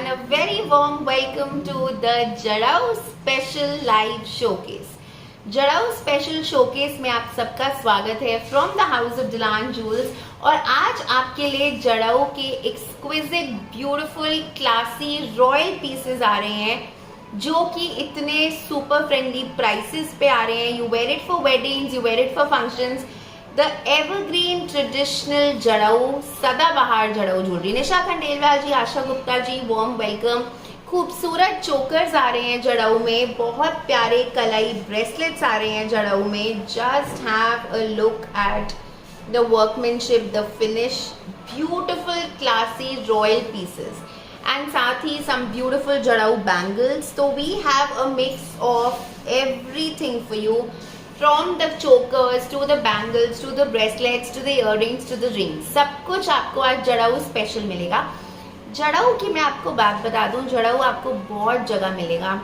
and a very warm welcome to the jadau special live showcase. जड़ाऊ special showcase में आप सबका स्वागत है from the house of Dilan Jewels. और आज आपके लिए जड़ाऊ के exquisite beautiful classy royal pieces आ रहे हैं जो कि इतने सुपर फ्रेंडली प्राइसेस पे आ रहे हैं। You wear it for weddings, you wear it for functions. The evergreen traditional jadau सदाबहार जड़ाऊ jewellery. Nisha Khandelwal ji, Asha Gupta ji, warm welcome. खूबसूरत चोकर्स आ रहे हैं जड़ाऊ में, बहुत प्यारे कलाई ब्रेसलेट्स आ रहे हैं जड़ाऊ में। Just have a look at the workmanship, the finish, beautiful classy royal pieces and साथ ही सम ब्यूटिफुल जड़ाऊ बैंगल्स। तो we have a mix of everything for you, from the chokers to the bangles to the bracelets to the earrings to the rings, सब कुछ आपको आज जड़ाऊ special मिलेगा। जड़ाऊ की मैं आपको बात बता दूं, जड़ाऊ आपको बहुत जगह मिलेगा,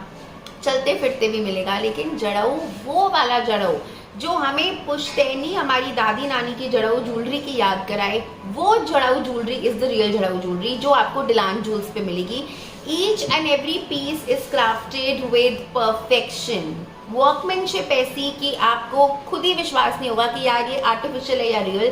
चलते फिरते भी मिलेगा, लेकिन जड़ाऊ वो वाला जड़ाऊ जो हमें पुश्तैनी हमारी दादी नानी की जड़ाऊ ज्वेलरी की याद कराए, वो जड़ाऊ jewellery is the real jadau jewellery जो आपको डिलान जूल्स पे मिलेगी। Each and every piece is crafted with perfection, workmanship ऐसी कि आपको खुद ही विश्वास नहीं होगा कि यार ये आर्टिफिशियल है या real.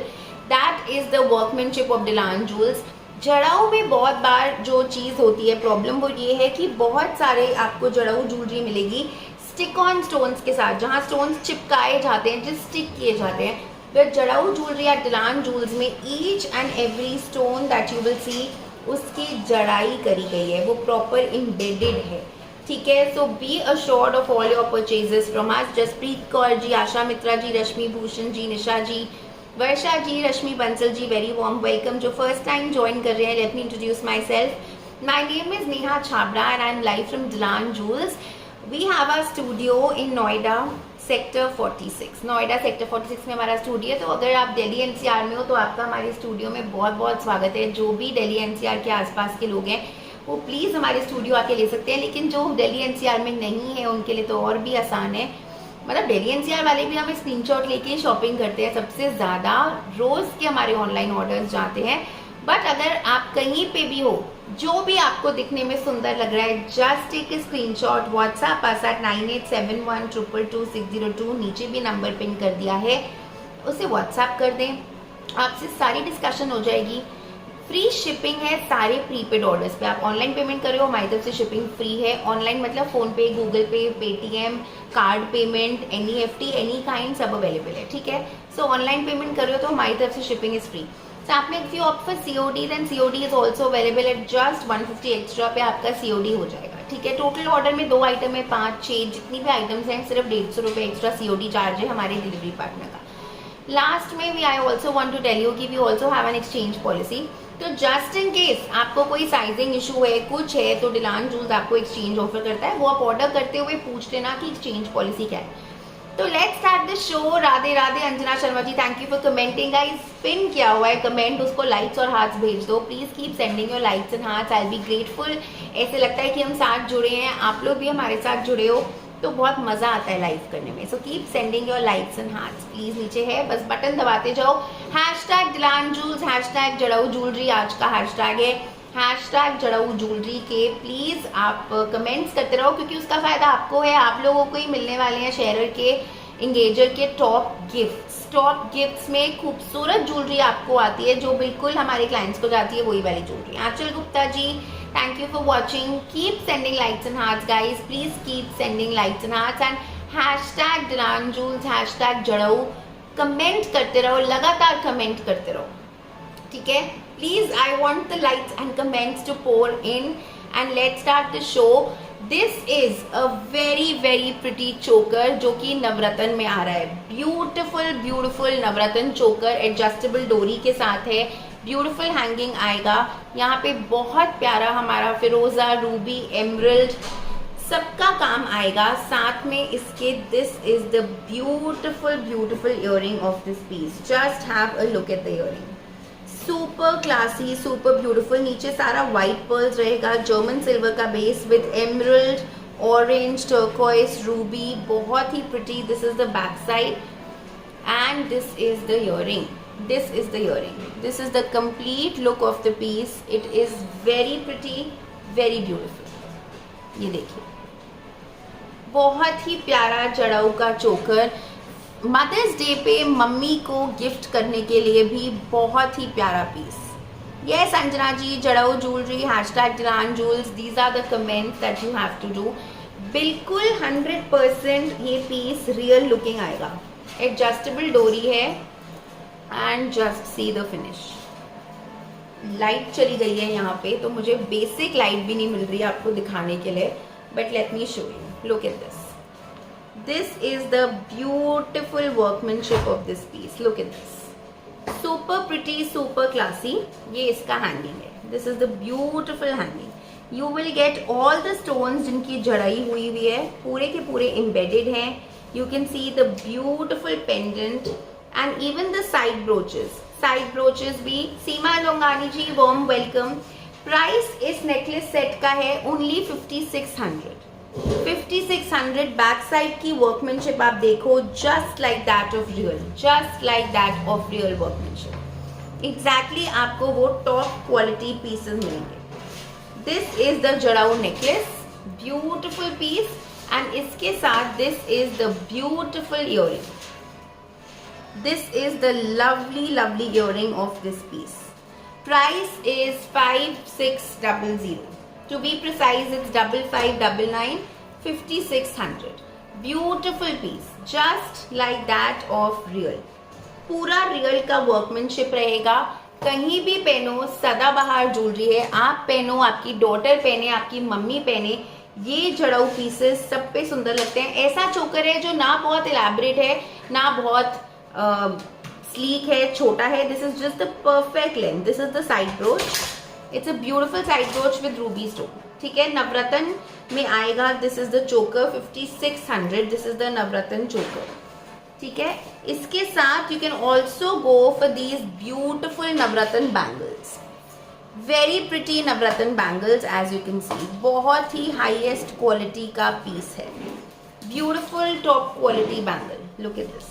That is the workmanship of Dilan Jewels. जड़ाऊ में बहुत बार जो चीज़ होती है प्रॉब्लम, वो ये है कि बहुत सारे आपको जड़ाऊ ज्वेलरी मिलेगी स्टिक ऑन स्टोन्स के साथ, जहाँ स्टोन्स चिपकाए जाते हैं, जिस स्टिक किए जाते हैं। तो जड़ाऊ ज्वेलरी या डिलान जूल्स में each and every stone that you will see, उसकी जड़ाई करी गई है, वो प्रॉपर एम्बेडेड है। ठीक है, so be assured of all your purchases from us. Jaspreet Kaur ji, Asha Mitra ji, Rashmi Bhushan ji, Nisha ji, Varsha ji, Rashmi Bansal ji, very warm welcome. जो फर्स्ट टाइम ज्वाइन कर रहे हैं, let me introduce myself. My name is Neha Chhabra and I am live from Dilan Jewels. We have a studio in Noida sector 46। Noida sector 46 में हमारा studio है। तो अगर आप दिल्ली एनसीआर में हो तो आपका हमारे स्टूडियो में बहुत बहुत स्वागत है। जो भी दिल्ली एनसीआर के आसपास के लोग हैं वो प्लीज़ हमारे स्टूडियो आके ले सकते हैं, लेकिन जो दिल्ली एनसीआर में नहीं है उनके लिए तो और भी आसान है। मतलब दिल्ली एनसीआर वाले भी हमें स्क्रीनशॉट लेके शॉपिंग करते हैं, सबसे ज़्यादा रोज़ के हमारे ऑनलाइन ऑर्डर्स जाते हैं। बट अगर आप कहीं पे भी हो, जो भी आपको दिखने में सुंदर लग रहा है, just take a screenshot, WhatsApp us at 9871222602। नीचे भी नंबर पिन कर दिया है, उसे व्हाट्सएप कर दें, आपसे सारी डिस्कशन हो जाएगी। फ्री शिपिंग है सारे प्रीपेड ऑर्डर्स पे। आप ऑनलाइन पेमेंट कर रहे हो, हमारी तरफ से शिपिंग फ्री है। ऑनलाइन मतलब फोन पे, गूगल पे, Paytm, card payment, NEFT, any kind, सब अवेलेबल है। ठीक है, सो ऑनलाइन पेमेंट कर रहे हो तो हमारी तरफ से शिपिंग इज फ्री। सो आप में if you opt for COD, then COD is also available at just 150 extra पे आपका सीओडी हो जाएगा। ठीक है, टोटल ऑर्डर में 2 आइटम है, 5, 6 जितनी भी आइटम्स हैं, सिर्फ 150 रुपये एक्स्ट्रा सीओडी चार्ज है हमारे डिलीवरी पार्टनर का। लास्ट में we I also want to tell you कि we also have an exchange policy. तो जस्ट इन केस आपको कोई साइजिंग इशू है, कुछ है, तो डिलान जूल्स आपको एक्सचेंज ऑफर करता है। वो आप ऑर्डर करते हुए पूछ लेना कि एक्सचेंज पॉलिसी क्या है। तो let's start the show. Radhe Radhe. Anjana Sharma ji, thank you for commenting. Guys, pin किया हुआ है कमेंट, उसको लाइक्स और हार्ट्स भेज दो। Please keep sending your likes and hearts, I will be grateful. ऐसे लगता है कि हम साथ जुड़े हैं, आप लोग भी हमारे साथ जुड़े हो, तो बहुत मजा आता है लाइव करने में। So keep sending your likes and hearts please. नीचे है, बस बटन दबाते जाओ। Hashtag Dilan Jewels, hashtag jadau jewellery आज का हैशटैग है। हैशटैग जड़ाऊ ज्वेलरी के प्लीज आप कमेंट्स करते रहो, क्योंकि उसका फायदा आपको है, आप लोगों को ही मिलने वाले हैं शेयरर के, इंगेजर के टॉप गिफ्ट्स। टॉप गिफ्ट्स में खूबसूरत ज्वेलरी आपको आती है जो बिल्कुल हमारे क्लाइंट्स को जाती है, वही वाली jewellery. Aanchal Gupta ji, thank you for watching. Keep sending likes and hearts, guys. Please keep sending likes and hearts and hashtag Dilan Jewels, hashtag jadau. Comment करते रहो, लगातार कमेंट करते रहो। ठीक है, please I want the likes and comments to pour in and let's start the show. This is a very very pretty choker जो कि नवरत्न में आ रहा है। ब्यूटिफुल ब्यूटिफुल नवरत्न चोकर एडजस्टेबल डोरी के साथ है। ब्यूटिफुल हैंगिंग आएगा यहाँ पे, बहुत प्यारा हमारा फिरोजा, रूबी, एमरल्ड सबका काम आएगा। साथ में इसके this is the beautiful beautiful earring of this piece. Just have a look at the earring, super classy, super beautiful. नीचे सारा व्हाइट पर्ल्स रहेगा, जर्मन सिल्वर का base with emerald, orange, turquoise, ruby, बहुत ही pretty. This is the back side and this is the earring. This is the earring. This is the complete look of the piece. It is very pretty. Very beautiful. ये देखिए, बहुत ही प्यारा जड़ाऊ का choker, mother's day पे मम्मी को गिफ्ट करने के लिए भी बहुत ही प्यारा पीस। यस अंजना जी, जड़ाऊ jewellery #Dilan Jewels, these are the comments that you have to do। बिल्कुल 100% ये पीस रियल लुकिंग आएगा। एडजस्टेबल डोरी है and just see the finish. Light चली गई है यहाँ पे, तो मुझे बेसिक लाइट भी नहीं मिल रही है आपको दिखाने के लिए, but let me show you. Look at this, this is the beautiful workmanship of this piece. Look at this, super pretty, super classy. ये इसका हैंगिंग है। This is the beautiful hanging. You will get all the stones जिनकी जड़ाई हुई हुई है, पूरे के पूरे एम्बेडेड हैं। You can see the beautiful pendant and even the side brooches. Side brooches भी। Seema Longani ji, warm welcome. Price इस नेकलेस सेट का है ओनली 5600। 5600। बैक साइड की वर्कमैनशिप आप देखो, just like that of real, just like that of real workmanship. Exactly आपको वो top quality pieces मिलेंगे। This is the jadau necklace, beautiful piece, and इसके साथ this is the beautiful earring. This is the lovely lovely earring of this piece. Price is 5600। To be precise, it's 5599, 5600। Beautiful piece, just like that of real। पूरा real का workmanship रहेगा। कहीं भी पहनो, सदाबहार jewellery है। आप पहनो, आपकी डॉटर पहने, आपकी मम्मी पहने, ये जड़ाऊ पीसेस सब पे सुंदर लगते हैं। ऐसा चोकर है जो ना बहुत इलेबरेट है, ना बहुत स्लीक है, छोटा है। This is just the perfect length. This is the side broach. It's a beautiful side broach with Ruby stone. ठीक है, नवरत्न में आएगा। दिस इज द चोकर 5600। दिस इज द नवरत्न चोकर। ठीक है, इसके साथ you can also go for these beautiful navratna bangles. Very pretty navratna bangles, as you can see. बहुत ही हाईएस्ट क्वालिटी का पीस है। Beautiful top quality bangle. Look at this.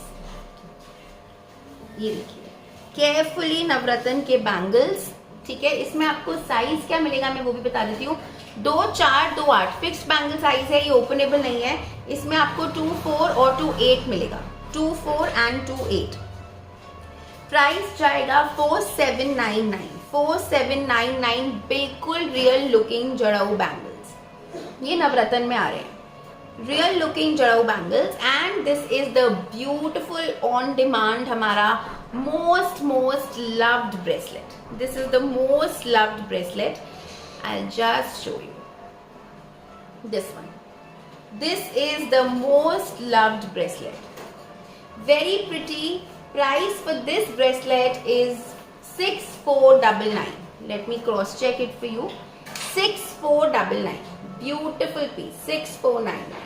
ये देखिए, केयरफुली नवरत्न के बैंगल्स। ठीक है, इसमें आपको साइज क्या मिलेगा मैं वो भी बता देती हूँ। 2, 4, 2, 8 फिक्स्ड बैंगल साइज है, ये ओपनेबल नहीं है। इसमें आपको 2, 4 और 2, 8 मिलेगा। 2, 4 एंड 2, 8। प्राइस जाएगा 4799। 4799। बिल्कुल रियल लुकिंग जड़ाऊ बैंगल्स, ये नवरत्न में आ रहे हैं। Real looking jadau bangles, and this is the beautiful on demand हमारा most loved bracelet। This is the most loved bracelet। I'll just show you this one। This is the most loved bracelet, very pretty। Price for this bracelet is 6499। Let me cross check it for you। 6499। Beautiful piece। 6499।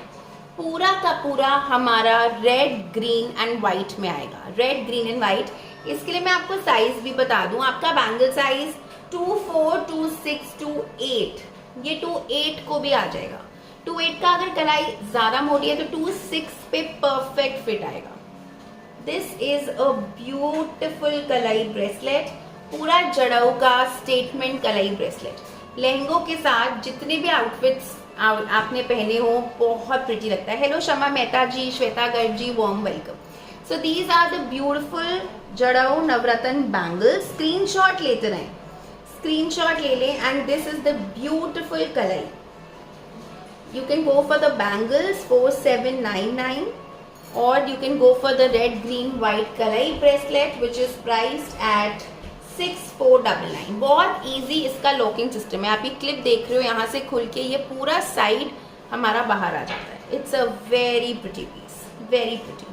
पूरा का पूरा हमारा red, green and white में आएगा। Red, green and white. इसके लिए मैं आपको साइज भी बता दूं। आपका बैंगल साइज 2, 4, 2, 6, 2, 8, ये 2, 8 को भी आ जाएगा। 2, 8 का अगर कलाई ज्यादा मोटी है तो 2, 6 पे परफेक्ट फिट आएगा। This is a beautiful kalai bracelet, पूरा जड़ाऊ का स्टेटमेंट कलाई ब्रेसलेट। लहंगों के साथ जितने भी आउटफिट्स आपने पहने हो, बहुत प्रिटी लगता है। Hello Shama Mehta ji, Shweta Garg ji, warm welcome. So these are the beautiful jadau navratna bangles. Screenshot लेते रहें, स्क्रीनशॉट ले लें। And this is the beautiful kalai. You can go for the bangles 4799, और you can go for the red, green, white kalai bracelet which is priced at 6499। बहुत easy इसका locking system है। आप ये क्लिप देख रहे हो, यहाँ से खुल के ये पूरा साइड हमारा बाहर आ जाता है। It's a very pretty piece, very pretty.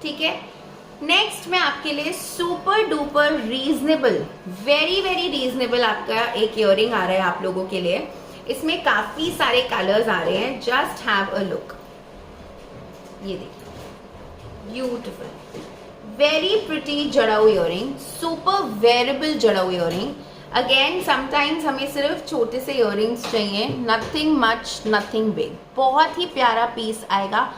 ठीक है, नेक्स्ट मैं आपके लिए super duper reasonable, very very reasonable आपका एक इयररिंग आ रहा है आप लोगों के लिए। इसमें काफी सारे कलर्स आ रहे हैं। Just have a look. ये देखिए, beautiful, very pretty jadau earring, super wearable jadau earring. Again sometimes हमें सिर्फ छोटे से इयररिंग्स चाहिए, नथिंग मच, नथिंग बिग। बहुत ही प्यारा पीस आएगा।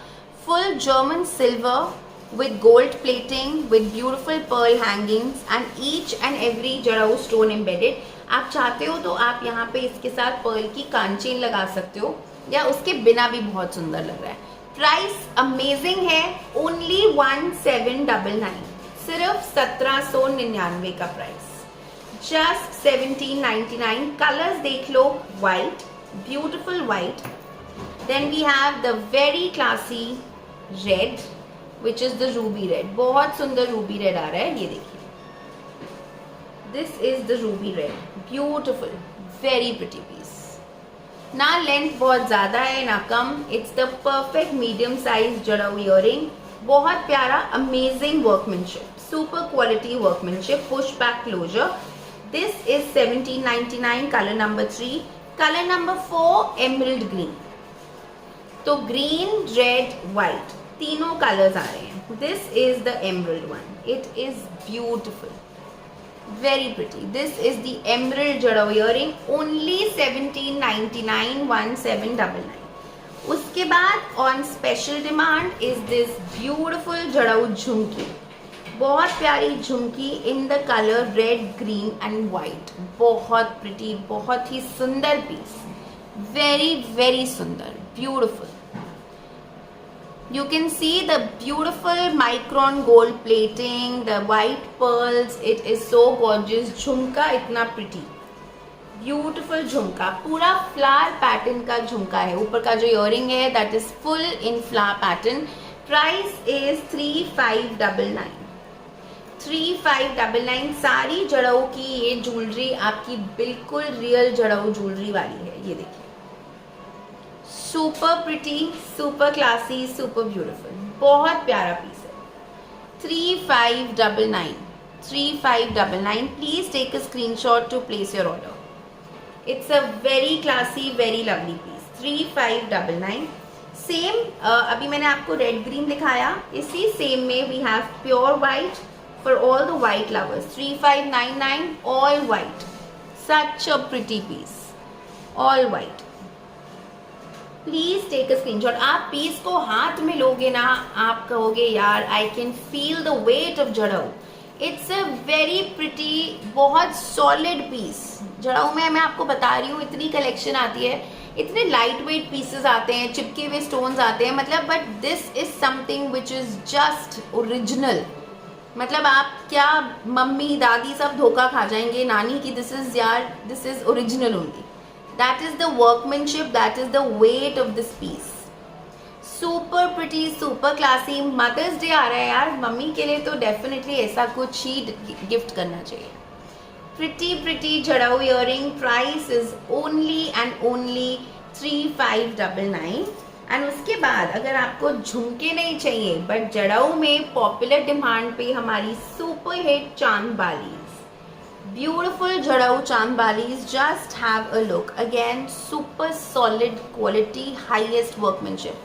Full German silver with gold plating, with beautiful pearl hangings and each and every जड़ाऊ stone embedded। आप चाहते हो तो आप यहाँ पे इसके साथ पर्ल की कांचेन लगा सकते हो, या उसके बिना भी बहुत सुंदर लग रहा है। प्राइस अमेजिंग है, ओनली 1799, सिर्फ 1799 का प्राइस, जस्ट 1799। कलर्स देख लो, white, beautiful white, then we have the very classy red which is the ruby red, बहुत सुंदर रूबी रेड आ रहा है, ये देखिए, this is the ruby red, beautiful, very pretty piece. ना लेंथ बहुत ज्यादा है ना कम, it's the perfect medium size jadau earring, बहुत प्यारा, amazing workmanship, super quality workmanship, push back closure. This is 1799, colour number 3। Colour number 4 emerald green, तो green, red, white तीनों कलर्स आ रहे हैं। This is the emerald one, it is beautiful, very pretty. This is the emerald jadau earring, only 1799, 1799। उसके बाद on special demand is this beautiful jadau jhumki, बहुत प्यारी झुमकी in the colour red, green and white, बहुत प्रिटी, बहुत ही सुंदर पीस, वेरी वेरी सुंदर, beautiful. You can see the beautiful micron gold plating, the white pearls, it is so gorgeous. झुमका इतना pretty, beautiful झुमका, पूरा flower pattern का झुमका है, ऊपर का जो earring है that is full in flower pattern. Price is 3599, 3599। सारी जड़ाऊ की ये ज्वेलरी आपकी बिल्कुल रियल जड़ाऊ ज्वेलरी वाली है, ये देखिए, super pretty, super classy, super beautiful, बहुत प्यारा पीस है। 3599, 3599। Please take a screenshot to place your order. It's a very classy, very lovely piece, 3599। Same अभी मैंने आपको रेड ग्रीन दिखाया, इसी सेम में we have pure white for all the white lovers, 3599, all white, such a pretty piece, all white. Please take a screenshot. आप piece को हाथ में लोगे ना, आप कहोगे यार I can feel the weight of jadau. It's a very pretty, बहुत सॉलिड पीस। जड़ाऊ में मैं आपको बता रही हूँ इतनी कलेक्शन आती है, इतने लाइट वेट पीसेस आते हैं, चिपके हुए स्टोन्स आते हैं, मतलब but this is something which is just original. मतलब आप क्या मम्मी दादी सब धोखा खा जाएंगे नानी की, दिस इज यार, this is original only. That is the workmanship, that is the weight of this piece. Super pretty, super classy. Mother's Day आ रहा है यार, मम्मी के लिए तो डेफिनेटली ऐसा कुछ ही गिफ्ट करना चाहिए। Pretty pretty jadau earring, price is only and only 3599। And उसके बाद अगर आपको झुमके नहीं चाहिए बट जड़ाऊ में पॉपुलर डिमांड पे हमारी सुपर हिट चांद बाली, beautiful जड़ाऊ चांद बालीज, just have a look, again super solid quality, highest workmanship,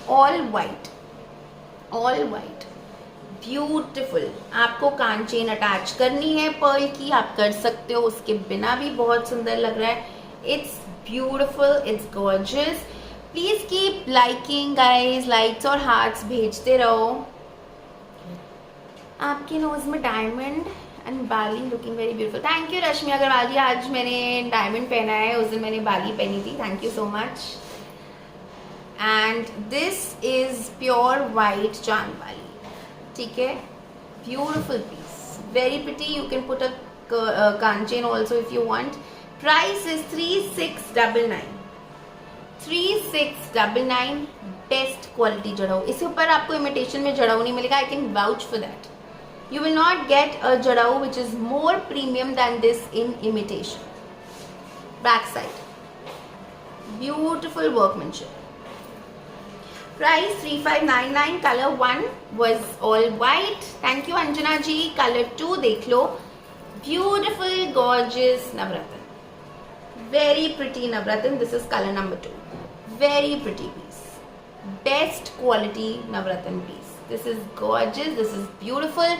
all white, all white, beautiful। आपको कांचेन अटैच करनी है पर्ल की, आप कर सकते हो, उसके बिना भी बहुत सुंदर लग रहा है। It's beautiful, it's gorgeous. Please keep liking guys, likes और हार्ट्स भेजते रहो। आपके नोज में diamond and bali looking very beautiful. Thank you Rashmi Agrawal ji, आज मैंने डायमंड पहना है, उस दिन मैंने बाली पहनी थी, thank you so much. And this is pure white chand bali, ठीक है, beautiful piece, very pretty. You can put a कांचेन also if you want. Price is 3699, 3699, best quality jadau. इसके ऊपर आपको इमिटेशन में जड़ाऊ नहीं मिलेगा, I can vouch for that. You will not get a jadau which is more premium than this in imitation. Back side, beautiful workmanship. Price 3599, color 1 was all white. Thank you Anjana ji। color 2 देख लो, beautiful gorgeous Navratna, very pretty Navratna। this is color number 2, very pretty piece, best quality Navratna piece। This is gorgeous, this is beautiful.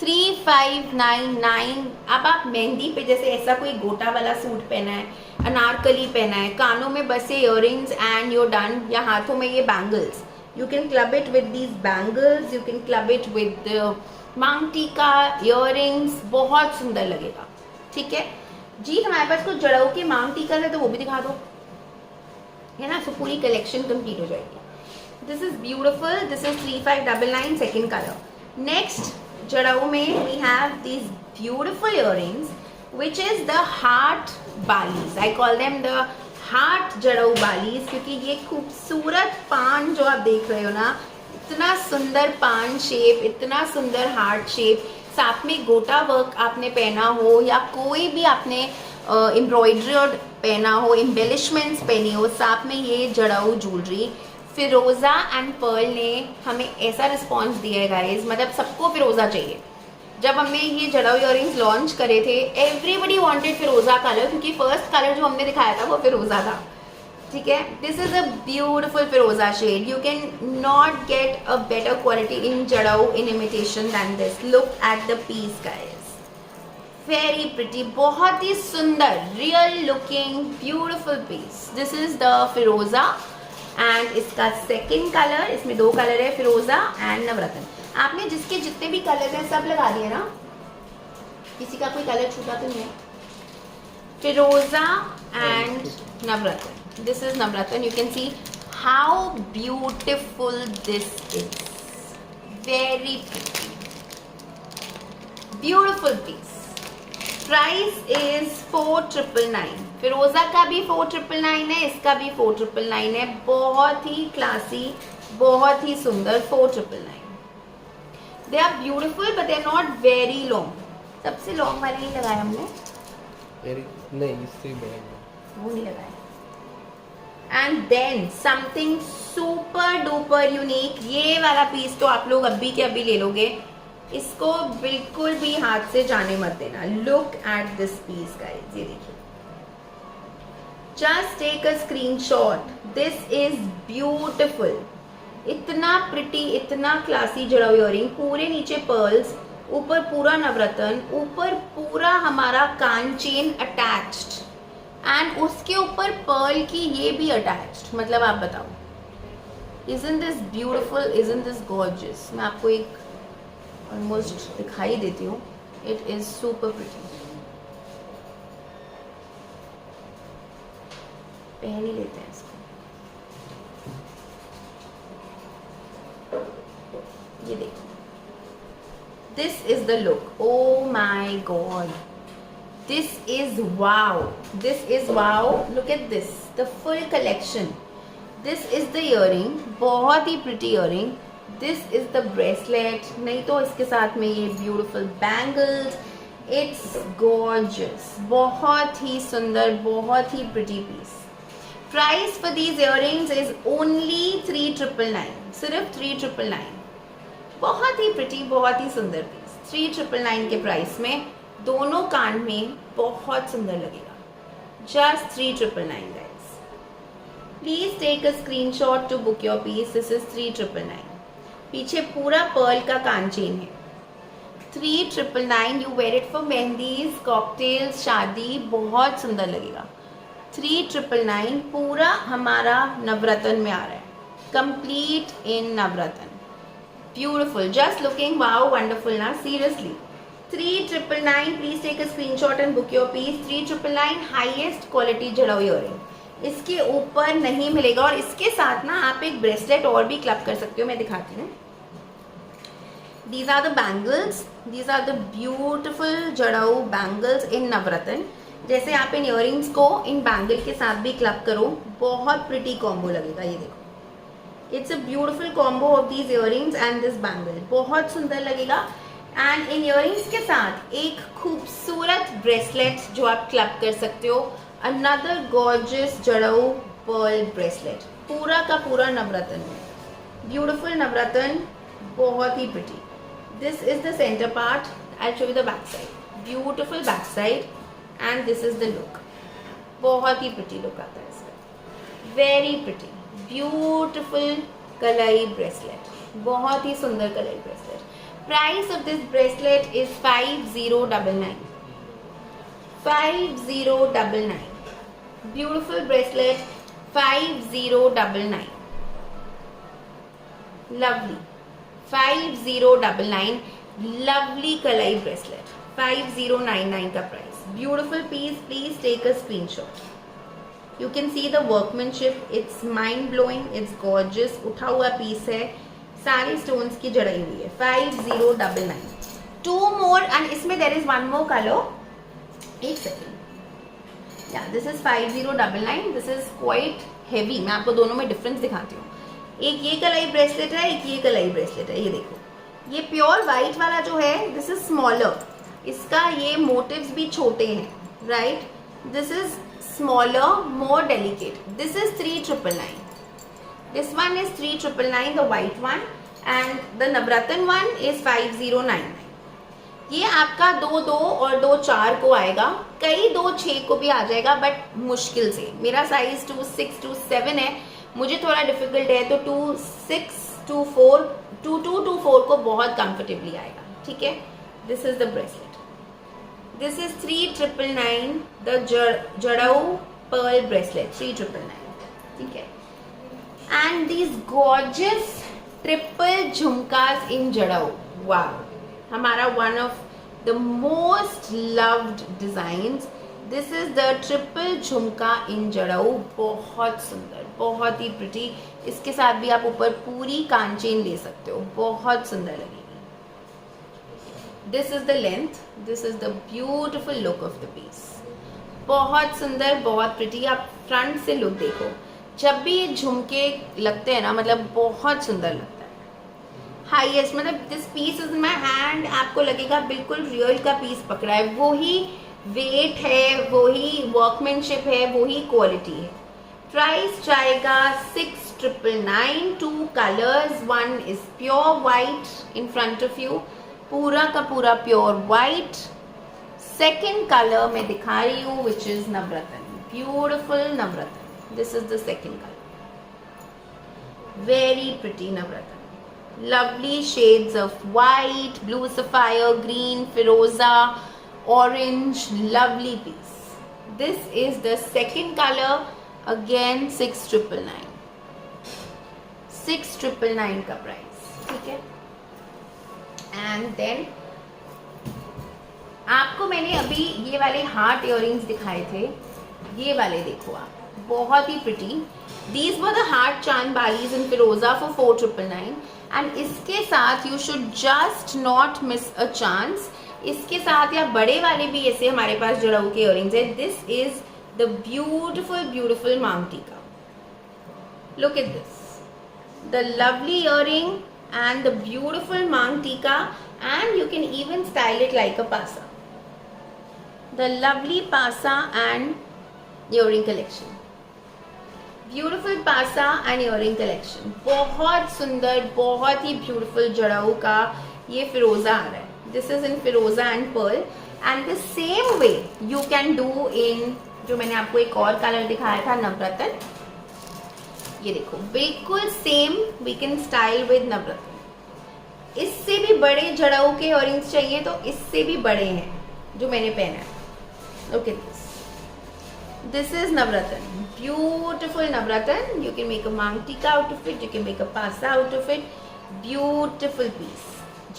3599। अब आप मेहंदी पे जैसे ऐसा कोई गोटा वाला suit पहना है, अनारकली पहना है, कानों में बसे इयररिंग्स एंड यूर डन, या हाथों में ये bangles, you can club it with these bangles, you can club it with मांग टीका इयररिंग्स, बहुत सुंदर लगेगा, ठीक है। जी हमारे पास कुछ जड़ाऊ के मांग टीका है तो वो भी दिखा दो, है ना। सो पूरी कलेक्शन कंप्लीट हो जाएगी। This is beautiful, this is 3599 second colour. Next jadau में we have this beautiful earrings which is the heart balis. I call them the heart jadau balis, क्योंकि ये खूबसूरत पान जो आप देख रहे हो ना, इतना सुंदर पान शेप, इतना सुंदर हार्ट शेप, साथ में गोटा वर्क आपने पहना हो या कोई भी आपने एम्ब्रॉयडर्ड पहना हो, एम्बेलिशमेंट्स पहनी हो, साथ में ये जड़ाऊ ज्वेलरी। फिरोज़ा एंड पर्ल ने हमें ऐसा रिस्पॉन्स दिया है गाइज, मतलब सबको फिरोज़ा चाहिए। जब हमने ये जड़ाऊ इयररिंग्स लॉन्च करे थे, एवरीबडी वांटेड फिरोज़ा कलर, क्योंकि फर्स्ट कलर जो हमने दिखाया था वो फिरोज़ा था, ठीक है। This is a beautiful firoza shade, you can not get a better quality in jadau in imitation than this. Look at the piece guys, very pretty, बहुत ही सुंदर, real looking beautiful piece. This is the firoza and इसका second colour, इसमें 2 colour है, firoza and नवरत्न। आपने जिसके जितने भी कलर हैं सब लगा दिए ना, किसी का कोई कलर छूटा तो नहीं है। Firoza and navratna, this is navratna. You can see how beautiful this is, very beautiful piece. Price is 4999। फिरोज़ा का भी 4999 है, इसका भी 4999 है। बहुत ही क्लासी, बहुत ही सुंदर 4999। They are beautiful but they are not very long. सबसे लॉन्ग वाले नहीं लगाए हमने, नहीं इससे बड़ा वो नहीं लगाए। And then something super duper unique, ये वाला पीस तो आप लोग अभी के अभी ले लोगे, इसको बिल्कुल भी हाथ से जाने मत देना। Look at this piece guys, ये देखिए, just take a screenshot, this is beautiful. इतना प्रिटी, इतना क्लासी जड़ाऊ इयररिंग, पूरे नीचे पर्ल्स, ऊपर पूरा नवरत्न, ऊपर पूरा हमारा कान चेन अटैच्ड एंड उसके ऊपर पर्ल की ये भी अटैच्ड। मतलब आप बताओ, isn't this beautiful, isn't this gorgeous. मैं आपको एक ऑलमोस्ट दिखाई देती हूँ, इट इज सुपर प्रिटी। पहन ही लेते हैं इसको, ये देखो, this is the look. Oh my god, this is wow, this is wow. Look at this, the full collection. This is the earring, बहुत ही pretty earring. This is the bracelet, नहीं तो इसके साथ में ये ब्यूटिफुल बैंगल्स। इट्स गॉर्जियस, बहुत ही सुंदर, बहुत ही pretty piece. Price for these earrings is only 3999, सिर्फ 3999। बहुत ही प्रिटी, बहुत ही सुंदर पीस, 3999 के प्राइस में, दोनों कान में बहुत सुंदर लगेगा। Just 3999 guys. Please take a screenshot to book your piece. This is 3999। पीछे पूरा पर्ल का कान चेन है। 3999, you wear it for mehndis, cocktails, शादी, बहुत सुंदर लगेगा। 3999 पूरा हमारा नवरत्न में आ रहा है, complete in navratna. Beautiful, just looking wow, wonderful ना, seriously. 3999, please take a screenshot and book your piece. 3999 highest quality jadau earring, इसके ऊपर नहीं मिलेगा। और इसके साथ ना आप एक ब्रेसलेट और भी क्लब कर सकते हो, मैं दिखाती हूँ। These are the bangles, these are the beautiful jadau bangles in navratna. जैसे आप इन इयररिंग्स को इन बैंगल के साथ भी क्लब करो, बहुत प्रिटी कॉम्बो लगेगा। ये देखो, it's a beautiful combo of these earrings and this bangle, बहुत सुंदर लगेगा। एंड इन इयररिंग्स के साथ एक खूबसूरत ब्रेसलेट जो आप क्लब कर सकते हो, another gorgeous jadau pearl bracelet, पूरा का पूरा नवरत्न में, ब्यूटिफुल नवरत्न, बहुत ही pretty. This is the centre part, I show you the back side, beautiful back side and this is the look. बहुत ही प्रिटी लुक आता है इसका, very pretty, beautiful kalai bracelet, बहुत ही सुंदर कलाई bracelet. Price of this bracelet is 5099, 5099, beautiful bracelet 5099, lovely 5099, lovely kalai bracelet 5099 का price, Beautiful piece. Please take a screenshot. You can see the workmanship. It's mind blowing. It's gorgeous. उठा हुआ piece है. सारी stones की जड़ाई हुई है. 5099. 2 more and इसमें there is one more color. एक second. Yeah, this is 5099. This is quite heavy. मैं आपको दोनों में difference दिखाती हूँ. एक ये कलाई ब्रेसलेट है, एक ये कलाई ब्रेसलेट है. ये देखो, ये प्योर वाइट वाला जो है, दिस इज स्मॉलर. इसका ये मोटिव्स भी छोटे हैं, right. This is smaller, more delicate. This is 3999. This one is 3999, the white one, and the Navratna one is 5099. ये आपका 2-2 और 2-4 को आएगा. कई 2-6 को भी आ जाएगा, बट मुश्किल से. मेरा साइज 2-6, 2-7 है. मुझे थोड़ा डिफिकल्ट है, तो 2-6, 2-4, 2-2, 2-4 को बहुत कंफर्टेबली आएगा. ठीक है. This is the bracelet. This is 3999, the jadau pearl bracelet. 3999. ठीक है. And these gorgeous triple jhumkas in jadau. Wow. हमारा one of the most loved designs. This is the triple jhumka in जड़ाऊ. बहुत सुंदर, बहुत ही प्रिटी. इसके साथ भी आप ऊपर पूरी कांचेन ले सकते हो. बहुत सुंदर लगेगी. This is the length. This is the beautiful look of the piece. बहुत सुंदर, बहुत प्रिटी. आप फ्रंट से लुक देखो. जब भी ये झुमके लगते हैं ना, मतलब बहुत सुंदर लगता है. हाईएस्ट, मतलब this piece is in my hand. आपको लगेगा बिल्कुल रियल का पीस पकड़ा है. वो ही वेट है, वही वर्कमैनशिप है, वही क्वालिटी है. प्राइस जाएगा 6999. 2 colours. One is pure white in front of you, पूरा का पूरा प्योर वाइट. सेकेंड कलर मैं दिखा रही हूँ, which is Navratna. Beautiful Navratna. This is the second colour. Very pretty Navratna. Lovely shades of white, blue sapphire, green, firoza, orange. Lovely piece. This is the second color. Again 6999. 6999 का price. ठीक है. And then आपको मैंने अभी ये वाले heart earrings दिखाए थे. ये वाले देखो आप, बहुत ही pretty. These were the heart chand balis in Firoza for 4999. And इसके साथ you should just not miss a chance. इसके साथ या बड़े वाले भी ऐसे हमारे पास जड़ाऊ के इयररिंग्स है. This is the beautiful beautiful मांग टीका. Look at this. The lovely earring and the beautiful मांग टीका, and you can even style it like अ पासा. द लवली पासा एंड इयररिंग कलेक्शन. ब्यूटिफुल पासा एंड इयररिंग कलेक्शन. बहुत सुंदर, बहुत ही ब्यूटिफुल जड़ाऊ का ये फिरोजा आ रहा है. दिस इज इन फिरोजा and pearl. And the same way you can do in, जो मैंने आपको एक और कलर दिखाया था, नवरत्न. ये देखो, बिल्कुल same we can style with navratna. इससे भी बड़े जड़ाऊ के इयररिंग्स चाहिए तो इससे भी बड़े हैं जो मैंने पहना है. Okay. This is Navratna. Beautiful Navratna. You can make a mang tika out of it. You can make a pasa out of it. Beautiful piece.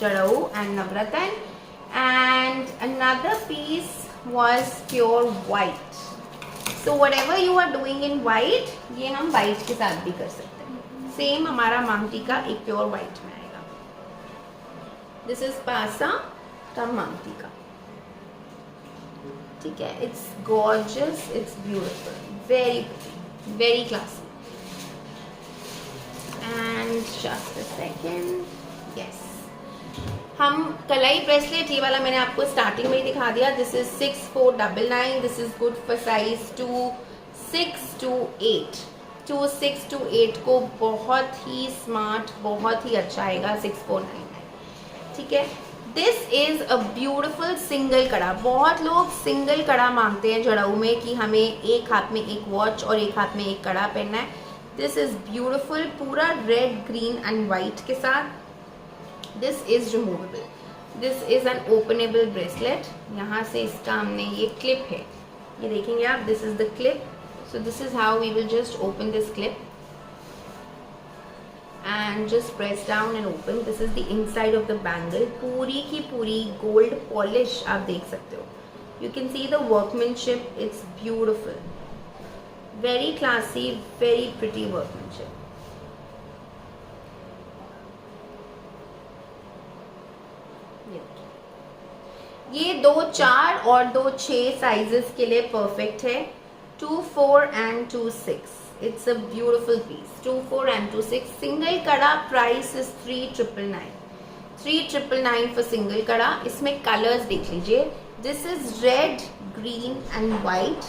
Jadau and Navratna. And another piece was pure white. So whatever you are doing in white, ये हम white के साथ भी कर सकते हैं. Same हमारा mang tika एक pure white में आएगा. This is pasa का mang tika. ठीक है. It's gorgeous, it's beautiful, very pretty, very classy. And just a second. Yes, हम कलाई ब्रेसलेट, ये वाला मैंने आपको स्टार्टिंग में ही दिखा दिया. This is 6499. This is good for size 2-6 to 8. 2-6 to 8 को बहुत ही स्मार्ट, बहुत ही अच्छा आएगा. 6499. ठीक है. This is a beautiful single कड़ा. बहुत लोग सिंगल कड़ा मांगते हैं जड़ाऊ में कि हमें एक हाथ में एक वॉच और एक हाथ में एक कड़ा पहनना है. दिस इज ब्यूटिफुल, पूरा रेड, ग्रीन एंड वाइट के साथ. This is removable. This is an openable bracelet. यहाँ से इसका हमने ये क्लिप है, ये देखेंगे आप. This is the clip. So this is how we will just open this clip and just press down and open. This is the inside of the bangle. पूरी की पूरी गोल्ड पॉलिश आप देख सकते हो. You can see the workmanship, it's beautiful. Very classy, very pretty workmanship. ये 2-4 और 2-6 sizes के लिए परफेक्ट है. 2-4 and 2-6. It's a beautiful piece. 2-4 and 2-6. Single कड़ा प्राइस इज 3,999. 3,999 फॉर सिंगल कड़ा. इसमें कलर्स देख लीजिए. This is red, green and white.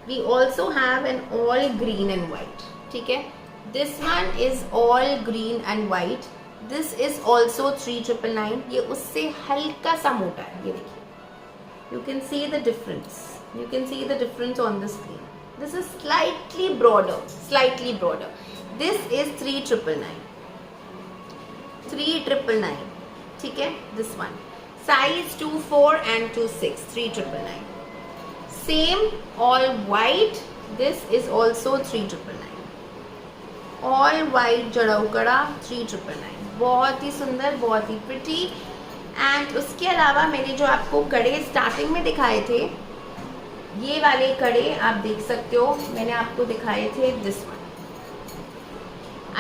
We also have an all green and white. ठीक है. This one is all green and white. This is also 3,999. ये उससे हल्का सा मोटा है. ये देखिए. You can see the difference. You can see the difference on the screen. This is slightly broader. Slightly broader. This is 3,999. 3,999. ठीक है. This one. Size 2-4 and 2-6. 3,999. Same all white. This is also 3,999. All white जड़ाऊ कड़ा 3,999. बहुत ही सुंदर, बहुत ही pretty. And उसके अलावा मैंने जो आपको कड़े स्टार्टिंग में दिखाए थे, ये वाले कड़े आप देख सकते हो. मैंने आपको दिखाए थे this one.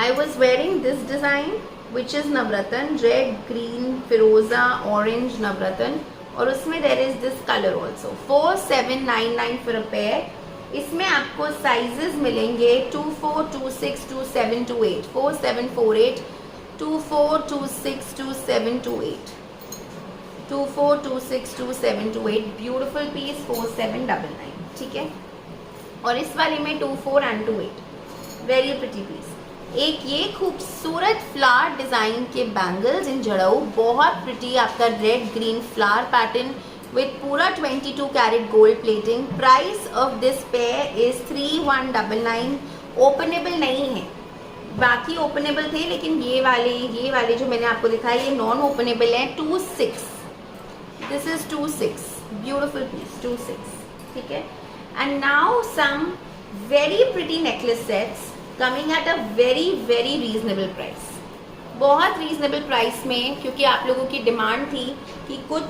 I was wearing this design which is navratna. Red, green, firoza, orange navratna. और उसमें there is this colour also. 4,799 for a pair. इसमें आपको साइजेस मिलेंगे 2-4, 2-6, 2-7, 2-8. 4,748, 2-4, 2-6, 2-7, 2-8. 2-4, 2-6, 2-7, 2-8. Beautiful piece. 4,799. ठीक है. और इस वाले में 2-4 and 2-8. Very pretty piece. एक ये खूबसूरत फ्लावर डिजाइन के बैंगल्स इन जड़ाऊ. बहुत प्रिटी आपका red green flower pattern with पूरा 22 carat gold plating. Price of this pair is 3,199. Openable नहीं है. बाकी ओपनेबल थे, लेकिन ये वाले जो मैंने आपको दिखाया ये नॉन ओपनेबल है. 2-6. This is 2-6. Beautiful piece. 2-6. ठीक है. And now some very pretty necklace sets coming at a very very reasonable price. बहुत रीजनेबल प्राइस में, क्योंकि आप लोगों की डिमांड थी कि कुछ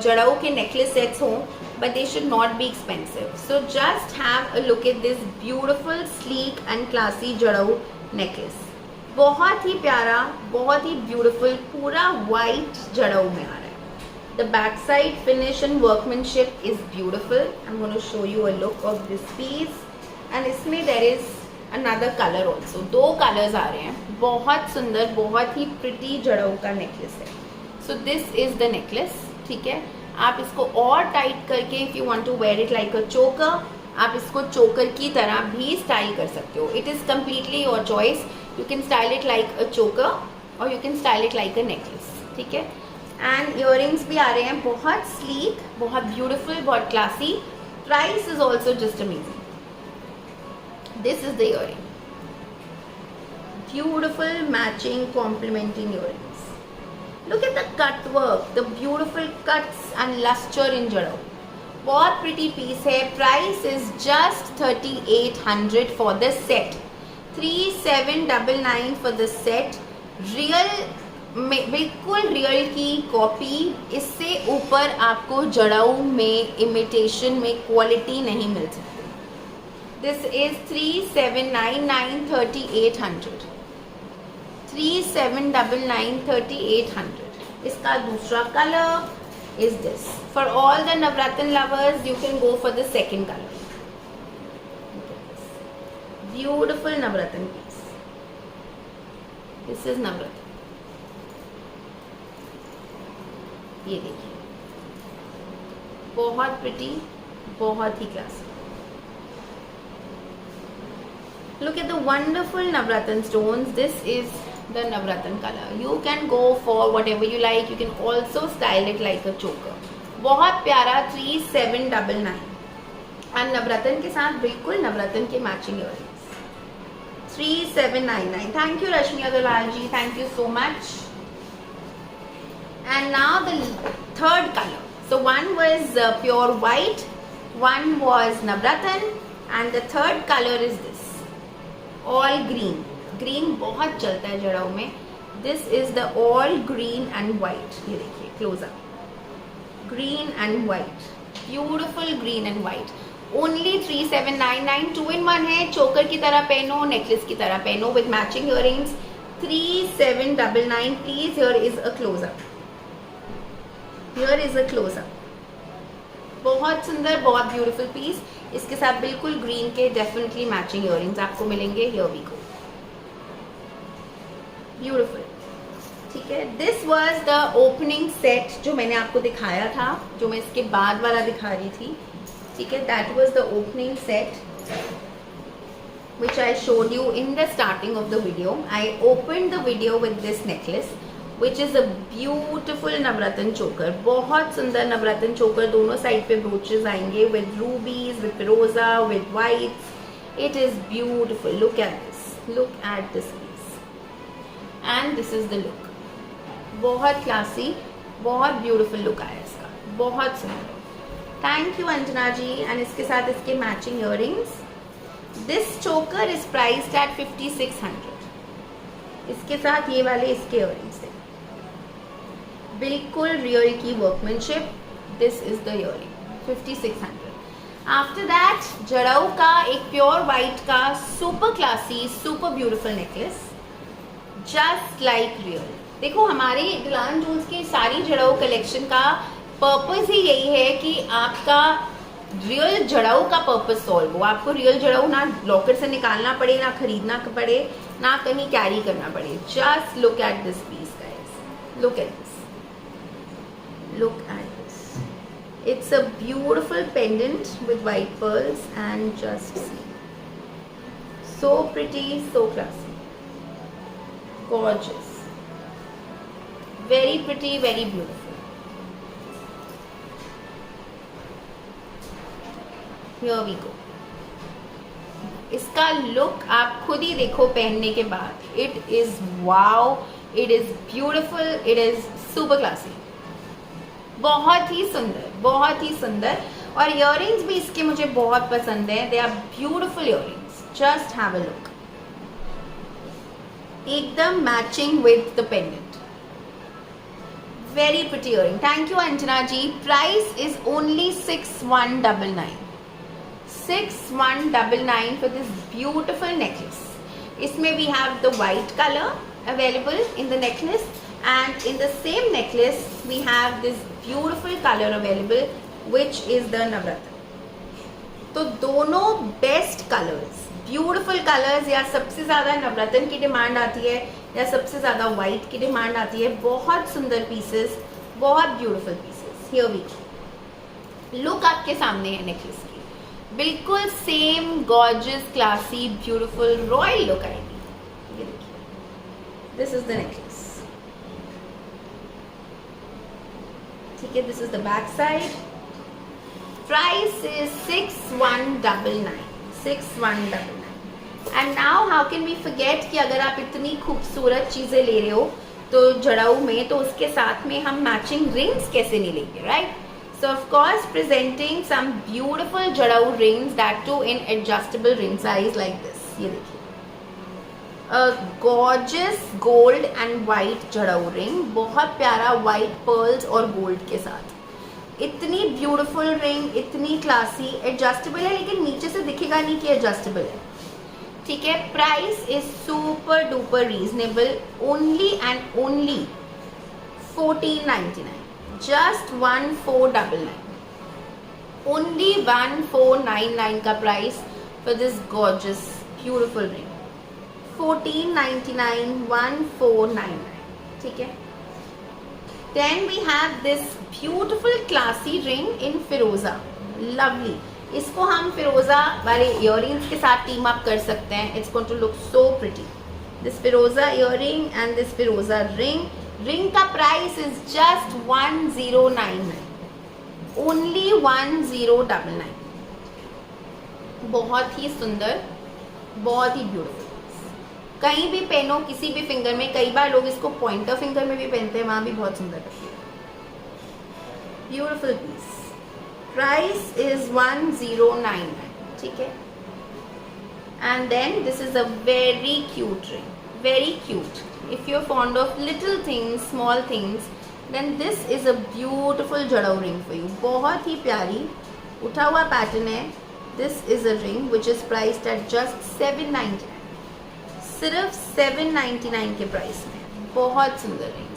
जड़ाऊ के नेकलेस सेट्स हों, but they should not be expensive. So just have a look at this beautiful, sleek and classy jadau necklace. बहुत ही प्यारा, बहुत ही ब्यूटीफुल, पूरा वाइट जड़ाऊ में आ रहा है. The backside finish and workmanship is beautiful. I'm going to show you a look of this piece. And इसमें there is another color also. 2 colors आ रहे हैं. बहुत सुंदर, बहुत ही pretty जड़ाऊ का नेकलेस है. So this is the necklace. ठीक है. आप इसको और टाइट करके if you want to wear it like a choker, आप इसको चोकर की तरह भी स्टाइल कर सकते हो. It is completely your choice. You can style it like a choker or you can style it like a necklace. ठीक है. एंड इयरिंग्स भी आ रहे हैं. बहुत स्लीक, बहुत ब्यूटिफुल, बहुत classy. Price is also just amazing. This is the earring. Beautiful matching complementing earrings. Look at the cut work, the beautiful cuts and lustre in जड़ाऊ. बहुत pretty piece है. Price is just 3,800 for the set. 3,799 for the set. Real, बिल्कुल real की copy. इससे ऊपर आपको जड़ाऊ में imitation में quality नहीं मिल सकती. This is 3,799, 3,800. 3,799, 3,800. इसका दूसरा colour is this. For all the navratna lovers you can go for the second colour. Beautiful navratna piece. This is navratna. ये देखिए, बहुत प्रिटी, बहुत ही classy. Look at the wonderful Navratna stones. This is the Navratna color. You can go for whatever you like. You can also style it like a choker. बहुत प्यारा. 3,799. और नवरत्न के साथ बिल्कुल नवरत्न के matching earrings. 3,799. Thank you Rashmi Agarwal ji. Thank you so much. And now the third color. So one was pure white, one was Navratna, and the third color is this. All green. Green बहुत चलता है जड़ाऊ में. This is the all green and white. ये देखिए close up. Green and white. Beautiful green and white, only 3799, 2-in-1 है, चोकर की तरह पहनो, नेकलेस की तरह पहनो with matching earrings, 3799. Please here is a close up, here is a close up. बहुत सुंदर, बहुत ब्यूटीफुल पीस. इसके साथ बिल्कुल ग्रीन के डेफिनेटली मैचिंग इयररिंग्स आपको मिलेंगे. Here we go, beautiful. ठीक है, this was the opening set जो मैंने आपको दिखाया था, जो मैं इसके बाद वाला दिखा रही थी. ठीक है, that was the opening set which I showed you in the starting of the video. I opened the video with this necklace, which is a beautiful नवरत्न चोकर. बहुत सुंदर नवरत्न चोकर, दोनों साइड पे ब्रोचेस आएंगे with rubies, with firoza, with whites. It is beautiful. Look at this. Look at this piece. And this is the look. बहुत classy, बहुत beautiful look आया इसका, बहुत सुंदर. Thank you Anjana ji. And इसके साथ इसके matching earrings. This choker is priced at 5600. इसके साथ ये वाले इसके इयररिंग्स हैं, बिल्कुल रियल की workmanship. This is the earring, 5600. After that जड़ाऊ का एक प्योर वाइट का super classy, super beautiful necklace, just like real. देखो, हमारे डिलान जूल्स की सारी जड़ाऊ कलेक्शन का पर्पस ही यही है कि आपका रियल जड़ाऊ का पर्पस सॉल्व हो. आपको रियल जड़ाऊ ना लॉकर से निकालना पड़े, ना खरीदना पड़े, ना कहीं कैरी करना पड़े. Just look at this piece guys, look at this, look at this. It's a beautiful pendant with white pearls and just see, so pretty, so classy, gorgeous, very pretty, very beautiful. Here we go. इसका look आप खुद ही देखो पहनने के बाद. It is wow, it is beautiful, it is super classy. बहुत ही सुंदर, बहुत ही सुंदर. और इयररिंग्स भी इसके मुझे बहुत पसंद है. They are beautiful earrings. Just have a look, एकदम matching with the pendant. Very pretty earring. Thank you Anjana ji. Price is only 6199. 6199 for this beautiful necklace. इसमें we have the white color available in the necklace, and in the same necklace we have this beautiful color available, which is the navratna. तो दोनों best colours, beautiful colours. या सबसे ज़्यादा नवरत्न की demand आती है, या सबसे ज़्यादा वाइट की डिमांड आती है. बहुत सुंदर पीसेस, बहुत beautiful pieces. Here we go. Look आपके सामने है नेकलेस की, बिल्कुल same gorgeous, classy, beautiful, royal look आएगी. ये देखिए, दिस इज द नेकलेस. ठीक है, this is the back side. Price is 6199. 6199. And now how can we forget कि अगर आप इतनी खूबसूरत चीजें ले रहे हो तो जड़ाऊ में, तो उसके साथ में हम मैचिंग रिंग्स कैसे नहीं लेंगे, right? So of course presenting some beautiful जड़ाऊ rings, that too in adjustable ring size like this. ये देखिए, a gorgeous gold and white जड़ाऊ ring, बहुत प्यारा white pearls और gold के साथ. इतनी beautiful ring, इतनी classy, adjustable है, लेकिन नीचे से दिखेगा नहीं कि adjustable है. ठीक है, price is super duper reasonable, only and only 1499. Just 1499. Only 1499 का price for this gorgeous beautiful ring. 1499, 1499. ठीक है. Then we have this beautiful classy ring in firoza. Lovely. इसको हम फिरोजा वाले इयररिंग्स के साथ टीम अप कर सकते हैं. It's going to look so pretty. This firoza earring and this firoza ring. Ring का प्राइस इज जस्ट 1099. ओनली 1099. बहुत ही सुंदर, बहुत ही ब्यूटीफुल. कहीं भी पहनो, किसी भी फिंगर में. कई बार लोग इसको पॉइंटर फिंगर में भी पहनते हैं, वहां भी बहुत सुंदर लगती है. Beautiful piece. Price is 1099. ठीक है. And then this is a very cute ring, very cute. If you're fond of little things, small things, then this is a beautiful jadau ring for you, बहुत ही प्यारी उठा हुआ पैटर्न है. This is a ring which is priced at just 799, सिर्फ 799 के price में. बहुत सुंदर रिंग.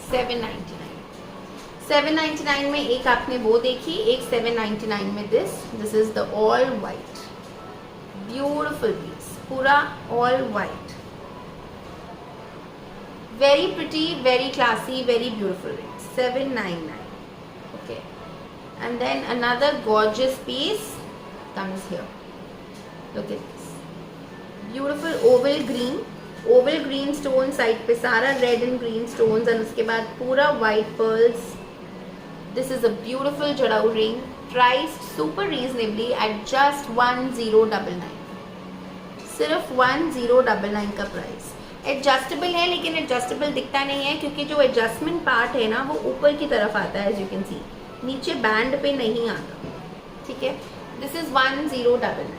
799 में एक आपने वो देखी, एक 799 में this is the all white beautiful piece, पूरा all white. Very pretty, very classy, very beautiful ring. 799. okay, and then another gorgeous piece comes here. Look at this beautiful oval green stone, side पे सारा red and green stones and उसके बाद पूरा white pearls. This is a beautiful jadau ring, priced super reasonably at just 1099. सिर्फ 1099 का price. Adjustable है, लेकिन adjustable दिखता नहीं है क्योंकि जो एडजस्टमेंट पार्ट है ना वो ऊपर की तरफ आता है, एज यू कैन सी, नीचे बैंड पे नहीं आता. ठीक है, this is 1099.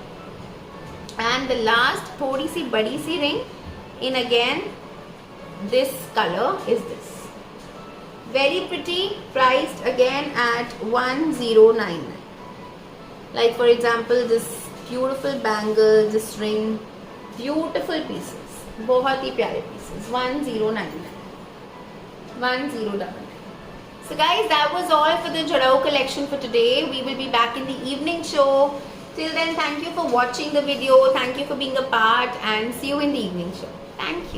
And the last थोड़ी सी बड़ी सी ring in again this color is this, very pretty, priced again at 1099. like for example this beautiful bangle, this ring, beautiful pieces, बहुत ही प्यारे pieces. 1099. 1099. So guys, that was all for the Jadao collection for today. We will be back in the evening show. Till then, thank you for watching the video. Thank you for being a part, and see you in the evening show. Thank you.